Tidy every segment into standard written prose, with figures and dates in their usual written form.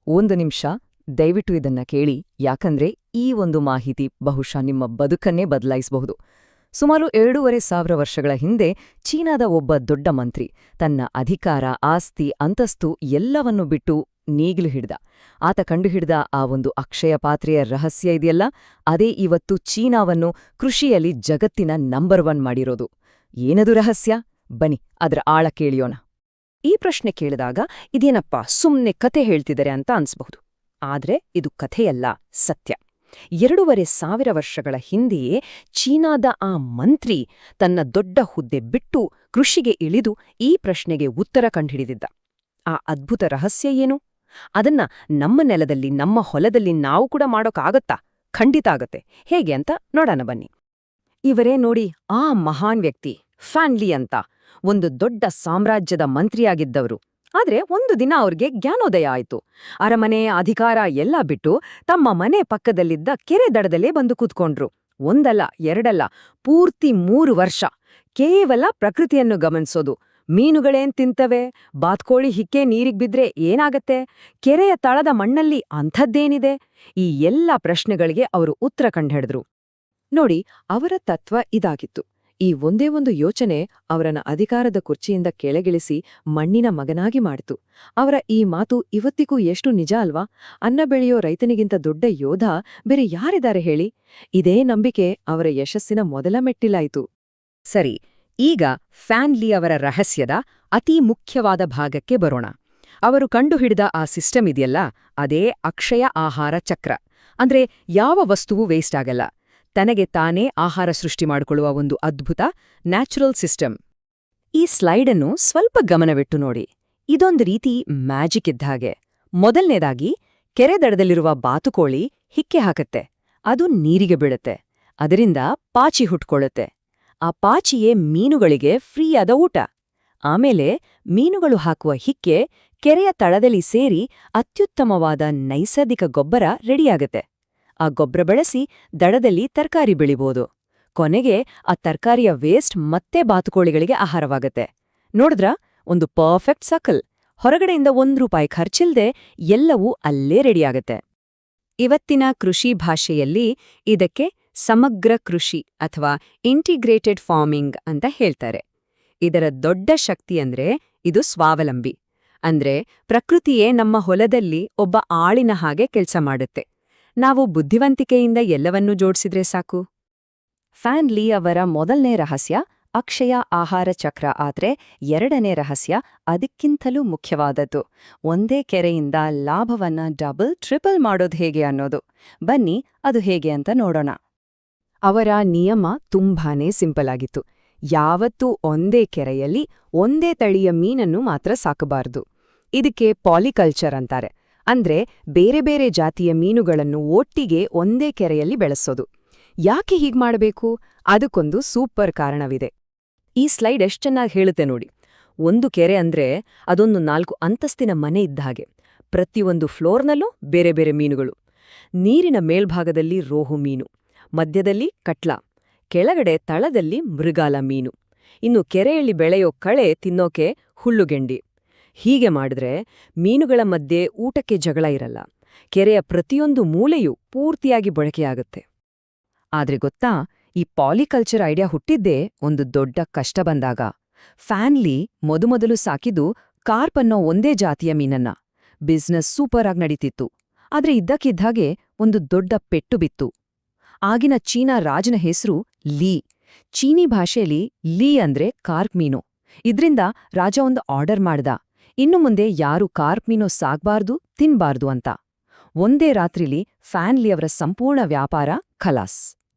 ಒಂದು ನಿಮಿಷ ದಯವಿಟ್ಟು ಇದನ್ನ ಕೇಳಿ, ಯಾಕಂದ್ರೆ ಈ ಒಂದು ಮಾಹಿತಿ ಬಹುಶಃ ನಿಮ್ಮ ಬದುಕನ್ನೇ ಬದಲಾಯಿಸಬಹುದು. ಸುಮಾರು 7,500 ವರ್ಷಗಳ ಹಿಂದೆ ಚೀನಾದ ಒಬ್ಬ ದೊಡ್ಡ ಮಂತ್ರಿ ತನ್ನ ಅಧಿಕಾರ, ಆಸ್ತಿ, ಅಂತಸ್ತು ಎಲ್ಲವನ್ನೂ ಬಿಟ್ಟು ನೇಗಿಲು ಹಿಡ್ದ. ಆತ ಕಂಡುಹಿಡ್ದ ಆ ಒಂದು ಅಕ್ಷಯ ಪಾತ್ರೆಯ ರಹಸ್ಯ ಇದೆಯಲ್ಲ, ಅದೇ ಇವತ್ತು ಚೀನಾವನ್ನು ಕೃಷಿಯಲ್ಲಿ ಜಗತ್ತಿನ ನಂಬರ್ 1 ಮಾಡಿರೋದು. ಏನದು ರಹಸ್ಯ? ಬನ್ನಿ ಅದರ ಆಳ ಕೇಳಿಯೋಣ. ಈ ಪ್ರಶ್ನೆ ಕೇಳಿದಾಗ ಇದೇನಪ್ಪ ಸುಮ್ನೆ ಕತೆ ಹೇಳ್ತಿದ್ದಾರೆ ಅಂತ ಅನ್ಸ್ಬಹುದು. ಆದ್ರೆ ಇದು ಕಥೆಯಲ್ಲ, ಸತ್ಯ. 2,500 ವರ್ಷಗಳ ಹಿಂದೆಯೇ ಚೀನಾದ ಆ ಮಂತ್ರಿ ತನ್ನ ದೊಡ್ಡ ಹುದ್ದೆ ಬಿಟ್ಟು ಕೃಷಿಗೆ ಇಳಿದು ಈ ಪ್ರಶ್ನೆಗೆ ಉತ್ತರ ಕಂಡುಹಿಡಿದಿದ್ದ. ಆ ಅದ್ಭುತ ರಹಸ್ಯ ಏನು? ಅದನ್ನ ನಮ್ಮ ನೆಲದಲ್ಲಿ, ನಮ್ಮ ಹೊಲದಲ್ಲಿ ನಾವು ಕೂಡ ಮಾಡೋಕ್ಕಾಗತ್ತಾ? ಖಂಡಿತ ಆಗತ್ತೆ. ಹೇಗೆ ಅಂತ ನೋಡೋಣ ಬನ್ನಿ. ಇವರೇ ನೋಡಿ ಆ ಮಹಾನ್ ವ್ಯಕ್ತಿ, ಫ್ಯಾನ್ ಲಿ ಅಂತ. ಒಂದು ದೊಡ್ಡ ಸಾಮ್ರಾಜ್ಯದ ಮಂತ್ರಿಯಾಗಿದ್ದವರು. ಆದ್ರೆ ಒಂದು ದಿನ ಅವ್ರಿಗೆ ಜ್ಞಾನೋದಯ ಆಯ್ತು. ಅರಮನೆ, ಅಧಿಕಾರ ಎಲ್ಲ ಬಿಟ್ಟು ತಮ್ಮ ಮನೆ ಪಕ್ಕದಲ್ಲಿದ್ದ ಕೆರೆ ದಡದಲ್ಲೇ ಬಂದು ಕೂತ್ಕೊಂಡ್ರು. ಒಂದಲ್ಲ ಎರಡಲ್ಲ, ಪೂರ್ತಿ 3 ವರ್ಷ ಕೇವಲ ಪ್ರಕೃತಿಯನ್ನು ಗಮನಿಸೋದು. ಮೀನುಗಳೇನ್ ತಿಂತವೆ? ಬಾತ್ಕೋಳಿ ಹಿಕ್ಕೆ ನೀರಿಗ್ ಬಿದ್ರೆ ಏನಾಗತ್ತೆ? ಕೆರೆಯ ತಳದ ಮಣ್ಣಲ್ಲಿ ಅಂಥದ್ದೇನಿದೆ? ಈ ಎಲ್ಲ ಪ್ರಶ್ನೆಗಳಿಗೆ ಅವರು ಉತ್ತರ ಕಂಡುಹಿಡಿದ್ರು. ನೋಡಿ, ಅವರ ತತ್ವ ಇದಾಗಿತ್ತು. ಈ ಒಂದೇ ಒಂದು ಯೋಚನೆ ಅವರನ್ನ ಅಧಿಕಾರದ ಕುರ್ಚಿಯಿಂದ ಕೆಳಗಿಳಿಸಿ ಮಣ್ಣಿನ ಮಗನಾಗಿ ಮಾಡಿತು. ಅವರ ಈ ಮಾತು ಇವತ್ತಿಗೂ ಎಷ್ಟು ನಿಜ ಅಲ್ವಾ? ಅನ್ನ ಬೆಳೆಯೋ ರೈತನಿಗಿಂತ ದೊಡ್ಡ ಯೋಧ ಬೇರೆ ಯಾರಿದ್ದಾರೆ ಹೇಳಿ? ಇದೇ ನಂಬಿಕೆ ಅವರ ಯಶಸ್ಸಿನ ಮೊದಲ ಮೆಟ್ಟಿಲಾಯಿತು. ಸರಿ, ಈಗ ಫ್ಯಾನ್ ಲಿ ಅವರ ರಹಸ್ಯದ ಅತಿ ಮುಖ್ಯವಾದ ಭಾಗಕ್ಕೆ ಬರೋಣ. ಅವರು ಕಂಡುಹಿಡಿದ ಆ ಸಿಸ್ಟಮ್ ಇದೆಯಲ್ಲ, ಅದೇ ಅಕ್ಷಯ ಆಹಾರ ಚಕ್ರ. ಅಂದ್ರೆ ಯಾವ ವಸ್ತುವೂ ವೇಸ್ಟ್ ಆಗಲ್ಲ, ತನಗೆ ತಾನೇ ಆಹಾರ ಸೃಷ್ಟಿ ಮಾಡಿಕೊಳ್ಳುವ ಒಂದು ಅದ್ಭುತ ನ್ಯಾಚುರಲ್ ಸಿಸ್ಟಮ್. ಈ ಸ್ಲೈಡನ್ನು ಸ್ವಲ್ಪ ಗಮನವಿಟ್ಟು ನೋಡಿ. ಇದೊಂದು ರೀತಿ ಮ್ಯಾಜಿಕ್ ಇದ್ದ ಹಾಗೆ. ಮೊದಲನೇದಾಗಿ, ಕೆರೆ ದಡದಲ್ಲಿರುವ ಬಾತುಕೋಳಿ ಹಿಕ್ಕೆ ಹಾಕತ್ತೆ. ಅದು ನೀರಿಗೆ ಬೀಳುತ್ತೆ. ಅದರಿಂದ ಪಾಚಿ ಹುಟ್ಕೊಳ್ಳುತ್ತೆ. ಆ ಪಾಚಿಯೇ ಮೀನುಗಳಿಗೆ ಫ್ರೀಯಾದ ಊಟ. ಆಮೇಲೆ ಮೀನುಗಳು ಹಾಕುವ ಹಿಕ್ಕೆ ಕೆರೆಯ ತಳದಲ್ಲಿ ಸೇರಿ ಅತ್ಯುತ್ತಮವಾದ ನೈಸರ್ಗಿಕ ಗೊಬ್ಬರ ರೆಡಿಯಾಗತ್ತೆ. ಆ ಗೊಬ್ಬರ ಬಳಸಿ ದಡದಲ್ಲಿ ತರಕಾರಿ ಬೆಳಿಬೋದು. ಕೊನೆಗೆ ಆ ತರಕಾರಿಯ ವೇಸ್ಟ್ ಮತ್ತೆ ಬಾತುಕೋಳಿಗಳಿಗೆ ಆಹಾರವಾಗತ್ತೆ. ನೋಡಿದ್ರಾ? ಒಂದು ಪರ್ಫೆಕ್ಟ್ ಸರ್ಕಲ್. ಹೊರಗಡೆಯಿಂದ ₹1 ಖರ್ಚಿಲ್ದೆ ಎಲ್ಲವೂ ಅಲ್ಲೇ ರೆಡಿಯಾಗತ್ತೆ. ಇವತ್ತಿನ ಕೃಷಿ ಭಾಷೆಯಲ್ಲಿ ಇದಕ್ಕೆ ಸಮಗ್ರ ಕೃಷಿ ಅಥವಾ ಇಂಟಿಗ್ರೇಟೆಡ್ ಫಾರ್ಮಿಂಗ್ ಅಂತ ಹೇಳ್ತಾರೆ. ಇದರ ದೊಡ್ಡ ಶಕ್ತಿ ಅಂದ್ರೆ ಇದು ಸ್ವಾವಲಂಬಿ. ಅಂದ್ರೆ ಪ್ರಕೃತಿಯೇ ನಮ್ಮ ಹೊಲದಲ್ಲಿ ಒಬ್ಬ ಆಳಿನ ಹಾಗೆ ಕೆಲ್ಸ ಮಾಡುತ್ತೆ. ನಾವು ಬುದ್ಧಿವಂತಿಕೆಯಿಂದ ಎಲ್ಲವನ್ನೂ ಜೋಡಿಸಿದ್ರೆ ಸಾಕು. ಫ್ಯಾನ್ ಲಿ ಅವರ ಮೊದಲನೇ ರಹಸ್ಯ ಅಕ್ಷಯ ಆಹಾರ ಚಕ್ರ. ಆದ್ರೆ ಎರಡನೇ ರಹಸ್ಯ ಅದಕ್ಕಿಂತಲೂ ಮುಖ್ಯವಾದದ್ದು. ಒಂದೇ ಕೆರೆಯಿಂದ ಲಾಭವನ್ನ ಡಬಲ್, ಟ್ರಿಪಲ್ ಮಾಡೋದು ಹೇಗೆ ಅನ್ನೋದು. ಬನ್ನಿ ಅದು ಹೇಗೆ ಅಂತ ನೋಡೋಣ. ಅವರ ನಿಯಮ ತುಂಬಾನೇ ಸಿಂಪಲ್ ಆಗಿತ್ತು. ಯಾವತ್ತೂ ಒಂದೇ ಕೆರೆಯಲ್ಲಿ ಒಂದೇ ತಳಿಯ ಮೀನನ್ನು ಮಾತ್ರ ಸಾಕಬಾರದು. ಇದಕ್ಕೆ ಪಾಲಿಕಲ್ಚರ್ ಅಂತಾರೆ. ಅಂದ್ರೆ ಬೇರೆ ಬೇರೆ ಜಾತಿಯ ಮೀನುಗಳನ್ನು ಒಟ್ಟಿಗೆ ಒಂದೇ ಕೆರೆಯಲ್ಲಿ ಬೆಳೆಸೋದು. ಯಾಕೆ ಹೀಗ್ ಮಾಡಬೇಕು? ಅದಕ್ಕೊಂದು ಸೂಪರ್ ಕಾರಣವಿದೆ. ಈ ಸ್ಲೈಡ್ ಎಷ್ಟ್ ಚೆನ್ನಾಗಿ ಹೇಳುತ್ತೆ ನೋಡಿ. ಒಂದು ಕೆರೆ ಅಂದ್ರೆ ಅದೊಂದು 4 ಅಂತಸ್ತಿನ ಮನೆ ಇದ್ದ ಹಾಗೆ. ಪ್ರತಿಯೊಂದು ಫ್ಲೋರ್ನಲ್ಲೂ ಬೇರೆ ಬೇರೆ ಮೀನುಗಳು. ನೀರಿನ ಮೇಲ್ಭಾಗದಲ್ಲಿ ರೋಹು ಮೀನು, ಮಧ್ಯದಲ್ಲಿ ಕಟ್ಲ, ಕೆಳಗಡೆ ತಳದಲ್ಲಿ ಮೃಗಾಲ ಮೀನು, ಇನ್ನು ಕೆರೆಯಲ್ಲಿ ಬೆಳೆಯೋ ಕಳೆ ತಿನ್ನೋಕೆ ಹುಲ್ಲುಗೆಂಡಿ. ಹೀಗೆ ಮಾಡಿದ್ರೆ ಮೀನುಗಳ ಮಧ್ಯೆ ಊಟಕ್ಕೆ ಜಗಳ ಇರಲ್ಲ. ಕೆರೆಯ ಪ್ರತಿಯೊಂದು ಮೂಲೆಯೂ ಪೂರ್ತಿಯಾಗಿ ಬಳಕೆಯಾಗುತ್ತೆ. ಆದ್ರೆ ಗೊತ್ತಾ, ಈ ಪಾಲಿಕಲ್ಚರ್ ಐಡಿಯಾ ಹುಟ್ಟಿದ್ದೇ ಒಂದು ದೊಡ್ಡ ಕಷ್ಟ ಬಂದಾಗ. ಫ್ಯಾನ್ ಲಿ ಮೊದಲು ಸಾಕಿದ್ದು ಕಾರ್ಪ್ ಅನ್ನೋ ಒಂದೇ ಜಾತಿಯ ಮೀನನ್ನ. ಬಿಸ್ನೆಸ್ ಸೂಪರ್ ಆಗಿ ನಡೀತಿತ್ತು. ಆದ್ರೆ ಇದ್ದಕ್ಕಿದ್ದಾಗೆ ಒಂದು ದೊಡ್ಡ ಪೆಟ್ಟು ಬಿತ್ತು. ಆಗಿನ ಚೀನಾ ರಾಜನ ಹೆಸರು ಲೀ. ಚೀನಿ ಭಾಷೆಯಲ್ಲಿ ಲೀ ಅಂದ್ರೆ ಕಾರ್ಪ್ ಮೀನು. ಇದ್ರಿಂದ ರಾಜ ಒಂದು ಆರ್ಡರ್ ಮಾಡ್ದ, ಇನ್ನು ಮುಂದೆ ಯಾರು ಕಾರ್ಪ್ ಮೀನು ಸಾಕ್ಬಾರ್ದು, ತಿನ್ಬಾರ್ದು ಅಂತ. ಒಂದೇ ರಾತ್ರಿಲಿ ಫ್ಯಾನ್ ಲಿ ಅವರ ಸಂಪೂರ್ಣ ವ್ಯಾಪಾರ ಖಲಾಸ್.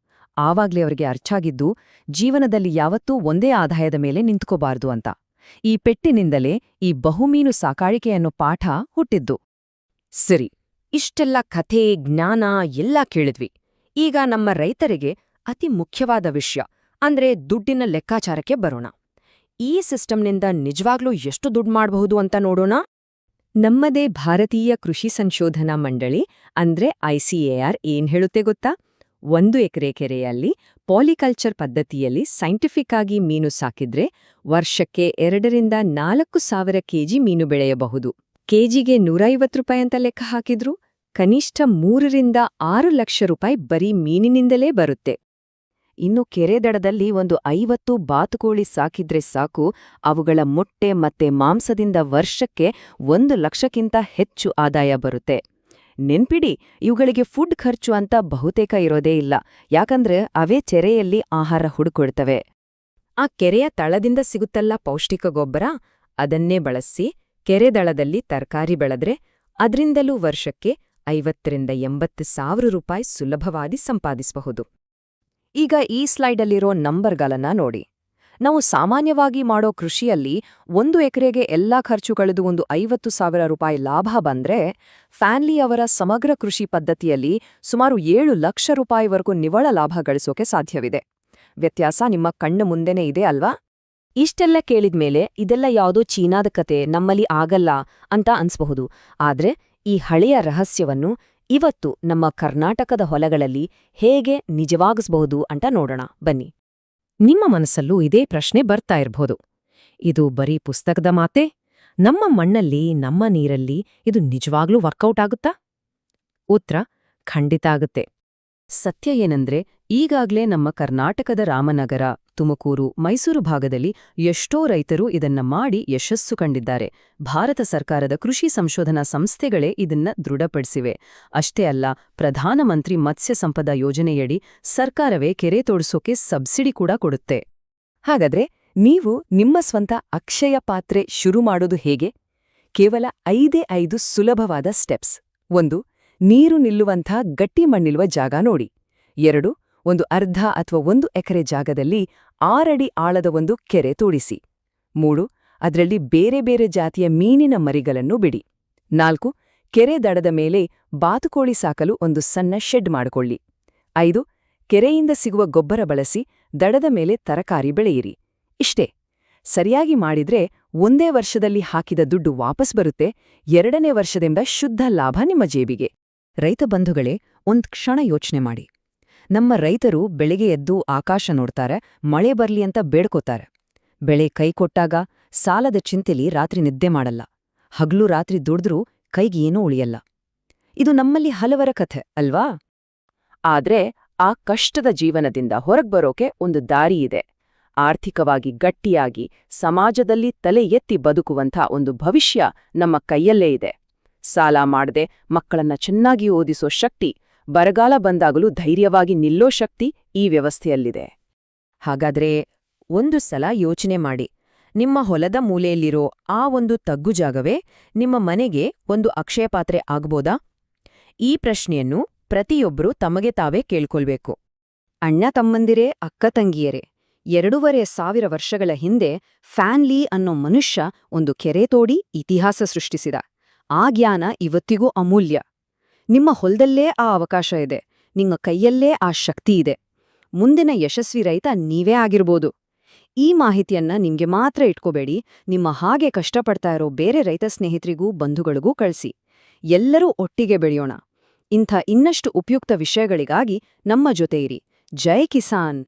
ಆವಾಗ್ಲೇ ಅವರಿಗೆ ಅರ್ಚಾಗಿದ್ದು, ಜೀವನದಲ್ಲಿ ಯಾವತ್ತೂ ಒಂದೇ ಆದಾಯದ ಮೇಲೆ ನಿಂತ್ಕೋಬಾರ್ದು ಅಂತ. ಈ ಪೆಟ್ಟಿನಿಂದಲೇ ಈ ಬಹುಮೀನು ಸಾಕಾಣಿಕೆ ಅನ್ನೋ ಪಾಠ ಹುಟ್ಟಿದ್ದು. ಸರಿ, ಇಷ್ಟೆಲ್ಲ ಕಥೆ, ಜ್ಞಾನ ಎಲ್ಲ ಕೇಳಿದ್ವಿ. ಈಗ ನಮ್ಮ ರೈತರಿಗೆ ಅತಿ ಮುಖ್ಯವಾದ ವಿಷಯ ಅಂದ್ರೆ ದುಡ್ಡಿನ ಲೆಕ್ಕಾಚಾರಕ್ಕೆ ಬರೋಣ. ಈ ಸಿಸ್ಟಮ್ನಿಂದ ನಿಜವಾಗ್ಲೂ ಎಷ್ಟು ದುಡ್ಡು ಮಾಡಬಹುದು ಅಂತ ನೋಡೋಣ. ನಮ್ಮದೇ ಭಾರತೀಯ ಕೃಷಿ ಸಂಶೋಧನಾ ಮಂಡಳಿ ಅಂದ್ರೆ ICAR ಏನ್ ಹೇಳುತ್ತೆ ಗೊತ್ತಾ? 1 ಎಕರೆ ಕೆರೆಯಲ್ಲಿ ಪಾಲಿಕಲ್ಚರ್ ಪದ್ಧತಿಯಲ್ಲಿ ಸೈಂಟಿಫಿಕ್ ಆಗಿ ಮೀನು ಸಾಕಿದ್ರೆ ವರ್ಷಕ್ಕೆ 2 ರಿಂದ 4 ಸಾವಿರ ಕೆಜಿ ಮೀನು ಬೆಳೆಯಬಹುದು. ಕೆಜಿಗೆ 150 ರೂಪಾಯಿ ಅಂತ ಲೆಕ್ಕ ಹಾಕಿದ್ರೂ ಕನಿಷ್ಠ 3 ರಿಂದ 6 ಲಕ್ಷ ರೂಪಾಯಿ ಬರೀ ಮೀನಿನಿಂದಲೇ ಬರುತ್ತೆ. ಇನ್ನು ಕೆರೆ ದಡದಲ್ಲಿ ಒಂದು 50 ಬಾತುಕೋಳಿ ಸಾಕಿದ್ರೆ ಸಾಕು, ಅವುಗಳ ಮೊಟ್ಟೆ ಮತ್ತೆ ಮಾಂಸದಿಂದ ವರ್ಷಕ್ಕೆ 1 ಲಕ್ಷಕ್ಕಿಂತ ಹೆಚ್ಚು ಆದಾಯ ಬರುತ್ತೆ. ನೆನ್ಪಿಡಿ, ಇವುಗಳಿಗೆ ಫುಡ್ ಖರ್ಚು ಅಂತ ಬಹುತೇಕ ಇರೋದೇ ಇಲ್ಲ, ಯಾಕಂದ್ರೆ ಅವೇ ಚೆರೆಯಲ್ಲಿ ಆಹಾರ ಹುಡುಕೊಳ್ತವೆ. ಆ ಕೆರೆಯ ತಳದಿಂದ ಸಿಗುತ್ತಲ್ಲ ಪೌಷ್ಟಿಕ ಗೊಬ್ಬರ, ಅದನ್ನೇ ಬಳಸಿ ಕೆರೆದಳದಲ್ಲಿ ತರಕಾರಿ ಬೆಳೆದ್ರೆ ಅದ್ರಿಂದಲೂ ವರ್ಷಕ್ಕೆ 50 ರಿಂದ 80 ಸಾವಿರ ರೂಪಾಯಿ ಸುಲಭವಾಗಿ ಸಂಪಾದಿಸಬಹುದು. ಈಗ ಈ ಸ್ಲೈಡಲ್ಲಿರೋ ನಂಬರ್ಗಳನ್ನ ನೋಡಿ. ನಾವು ಸಾಮಾನ್ಯವಾಗಿ ಮಾಡೋ ಕೃಷಿಯಲ್ಲಿ 1 ಎಕರೆಗೆ ಎಲ್ಲಾ ಖರ್ಚು ಕಳೆದು ಒಂದು 50,000 ರೂಪಾಯಿ ಲಾಭ ಬಂದ್ರೆ, ಫ್ಯಾನ್ಲಿ ಅವರ ಸಮಗ್ರ ಕೃಷಿ ಪದ್ಧತಿಯಲ್ಲಿ ಸುಮಾರು 7 ಲಕ್ಷ ರೂಪಾಯಿವರೆಗೂ ನಿವ್ವಳ ಲಾಭ ಗಳಿಸೋಕೆ ಸಾಧ್ಯವಿದೆ. ವ್ಯತ್ಯಾಸ ನಿಮ್ಮ ಕಣ್ಣು ಮುಂದೆನೇ ಇದೆ ಅಲ್ವಾ? ಇಷ್ಟೆಲ್ಲ ಕೇಳಿದ್ಮೇಲೆ ಇದೆಲ್ಲ ಯಾವುದೋ ಚೀನಾದ ಕತೆ, ನಮ್ಮಲ್ಲಿ ಆಗಲ್ಲ ಅಂತ ಅನ್ಸ್ಬಹುದು. ಆದ್ರೆ ಈ ಹಳೆಯ ರಹಸ್ಯವನ್ನು ಇವತ್ತು ನಮ್ಮ ಕರ್ನಾಟಕದ ಹೊಲಗಳಲ್ಲಿ ಹೇಗೆ ನಿಜವಾಗಿಸಬಹುದು ಅಂತ ನೋಡೋಣ ಬನ್ನಿ. ನಿಮ್ಮ ಮನಸ್ಸಲ್ಲೂ ಇದೇ ಪ್ರಶ್ನೆ ಬರ್ತಾ ಇರ್ಬೋದು. ಇದು ಬರೀ ಪುಸ್ತಕದ ಮಾತೇ? ನಮ್ಮ ಮಣ್ಣಲ್ಲಿ, ನಮ್ಮ ನೀರಲ್ಲಿ ಇದು ನಿಜವಾಗ್ಲೂ ವರ್ಕೌಟ್ ಆಗುತ್ತಾ? ಉತ್ತರ ಖಂಡಿತ ಆಗುತ್ತೆ. ಸತ್ಯ ಏನಂದ್ರೆ, ಈಗಾಗ್ಲೇ ನಮ್ಮ ಕರ್ನಾಟಕದ ರಾಮನಗರ, ತುಮಕೂರು, ಮೈಸೂರು ಭಾಗದಲ್ಲಿ ಎಷ್ಟೋ ರೈತರು ಇದನ್ನ ಮಾಡಿ ಯಶಸ್ಸು ಕಂಡಿದ್ದಾರೆ. ಭಾರತ ಸರ್ಕಾರದ ಕೃಷಿ ಸಂಶೋಧನಾ ಸಂಸ್ಥೆಗಳೇ ಇದನ್ನ ದೃಢಪಡಿಸಿವೆ. ಅಷ್ಟೇ ಅಲ್ಲ, ಪ್ರಧಾನಮಂತ್ರಿ ಮತ್ಸ್ಯ ಸಂಪದಾ ಯೋಜನೆಯಡಿ ಸರ್ಕಾರವೇ ಕೆರೆ ತೋಡಿಸೋಕೆ ಸಬ್ಸಿಡಿ ಕೂಡ ಕೊಡುತ್ತೆ. ಹಾಗಾದ್ರೆ ನೀವು ನಿಮ್ಮ ಸ್ವಂತ ಅಕ್ಷಯ ಪಾತ್ರೆ ಶುರು ಮಾಡೋದು ಹೇಗೆ? ಕೇವಲ 5 ಸುಲಭವಾದ ಸ್ಟೆಪ್ಸ್. 1. ನೀರು ನಿಲ್ಲುವಂಥ ಗಟ್ಟಿ ಮಣ್ಣಿಲ್ವ ಜಾಗ ನೋಡಿ. 2. ಒಂದು ಅರ್ಧ ಅಥವಾ 1 ಎಕರೆ ಜಾಗದಲ್ಲಿ 6 ಅಡಿ ಆಳದ ಒಂದು ಕೆರೆ ತೋಡಿಸಿ. 3. ಅದರಲ್ಲಿ ಬೇರೆ ಬೇರೆ ಜಾತಿಯ ಮೀನಿನ ಮರಿಗಳನ್ನು ಬಿಡಿ. 4. ಕೆರೆ ದಡದ ಮೇಲೆ ಬಾತುಕೋಳಿ ಸಾಕಲು ಒಂದು ಸಣ್ಣ ಶೆಡ್ ಮಾಡಿಕೊಳ್ಳಿ. 5. ಕೆರೆಯಿಂದ ಸಿಗುವ ಗೊಬ್ಬರ ಬಳಸಿ ದಡದ ಮೇಲೆ ತರಕಾರಿ ಬೆಳೆಯಿರಿ. ಇಷ್ಟೇ. ಸರಿಯಾಗಿ ಮಾಡಿದ್ರೆ ಒಂದೇ ವರ್ಷದಲ್ಲಿ ಹಾಕಿದ ದುಡ್ಡು ವಾಪಸ್ ಬರುತ್ತೆ. 2ನೇ ವರ್ಷದಿಂದ ಶುದ್ಧ ಲಾಭ ನಿಮ್ಮ ಜೇಬಿಗೆ. ರೈತ ಬಂಧುಗಳೇ, ಒಂದ್ ಕ್ಷಣ ಯೋಚನೆ ಮಾಡಿ. ನಮ್ಮ ರೈತರು ಬೆಳಿಗ್ಗೆ ಎದ್ದು ಆಕಾಶ ನೋಡ್ತಾರೆ, ಮಳೆ ಬರ್ಲಿ ಅಂತ ಬೇಡ್ಕೋತಾರೆ. ಬೆಳೆ ಕೈ ಕೊಟ್ಟಾಗ ಸಾಲದ ಚಿಂತೆಲಿ ರಾತ್ರಿ ನಿದ್ದೆ ಮಾಡಲ್ಲ. ಹಗ್ಲು ರಾತ್ರಿ ದುಡಿದ್ರೂ ಕೈಗೇನೂ ಉಳಿಯಲ್ಲ. ಇದು ನಮ್ಮಲ್ಲಿ ಹಲವರ ಕಥೆ ಅಲ್ವಾ? ಆದ್ರೆ ಆ ಕಷ್ಟದ ಜೀವನದಿಂದ ಹೊರಗ್ಬರೋಕೆ ಒಂದು ದಾರಿ ಇದೆ. ಆರ್ಥಿಕವಾಗಿ ಗಟ್ಟಿಯಾಗಿ ಸಮಾಜದಲ್ಲಿ ತಲೆ ಎತ್ತಿ ಬದುಕುವಂಥ ಒಂದು ಭವಿಷ್ಯ ನಮ್ಮ ಕೈಯಲ್ಲೇ ಇದೆ. ಸಾಲ ಮಾಡದೆ ಮಕ್ಕಳನ್ನ ಚೆನ್ನಾಗಿ ಓದಿಸೋ ಶಕ್ತಿ, ಬರಗಾಲ ಬಂದಾಗಲೂ ಧೈರ್ಯವಾಗಿ ನಿಲ್ಲೋ ಶಕ್ತಿ ಈ ವ್ಯವಸ್ಥೆಯಲ್ಲಿದೆ. ಹಾಗಾದ್ರೆ ಒಂದು ಸಲ ಯೋಚನೆ ಮಾಡಿ, ನಿಮ್ಮ ಹೊಲದ ಮೂಲೆಯಲ್ಲಿರೋ ಆ ಒಂದು ತಗ್ಗು ಜಾಗವೇ ನಿಮ್ಮ ಮನೆಗೆ ಒಂದು ಅಕ್ಷಯ ಪಾತ್ರೆ ಆಗ್ಬೋದಾ? ಈ ಪ್ರಶ್ನೆಯನ್ನು ಪ್ರತಿಯೊಬ್ಬರೂ ತಮಗೆ ತಾವೇ ಕೇಳ್ಕೊಳ್ಬೇಕು. ಅಣ್ಣ ತಮ್ಮಂದಿರೇ, ಅಕ್ಕ ತಂಗಿಯರೇ, 2,500 ವರ್ಷಗಳ ಹಿಂದೆ ಫ್ಯಾನ್ಲಿ ಅನ್ನೋ ಮನುಷ್ಯ ಒಂದು ಕೆರೆ ತೋಡಿ ಇತಿಹಾಸ ಸೃಷ್ಟಿಸಿದ. ಆ ಜ್ಞಾನ ಇವತ್ತಿಗೂ ಅಮೂಲ್ಯ. ನಿಮ್ಮ ಹೊಲದಲ್ಲೇ ಆ ಅವಕಾಶ ಇದೆ, ನಿಮ್ಮ ಕೈಯಲ್ಲೇ ಆ ಶಕ್ತಿ ಇದೆ. ಮುಂದಿನ ಯಶಸ್ವಿ ರೈತ ನೀವೇ ಆಗಿರ್ಬೋದು. ಈ ಮಾಹಿತಿಯನ್ನ ನಿಮ್ಗೆ ಮಾತ್ರ ಇಟ್ಕೋಬೇಡಿ, ನಿಮ್ಮ ಹಾಗೆ ಕಷ್ಟಪಡ್ತಾ ಇರೋ ಬೇರೆ ರೈತ ಸ್ನೇಹಿತರಿಗೂ ಬಂಧುಗಳಿಗೂ ಕಳಿಸಿ. ಎಲ್ಲರೂ ಒಟ್ಟಿಗೆ ಬೆಳೆಯೋಣ. ಇಂಥ ಇನ್ನಷ್ಟು ಉಪಯುಕ್ತ ವಿಷಯಗಳಿಗಾಗಿ ನಮ್ಮ ಜೊತೆ ಇರಿ. ಜೈ ಕಿಸಾನ್.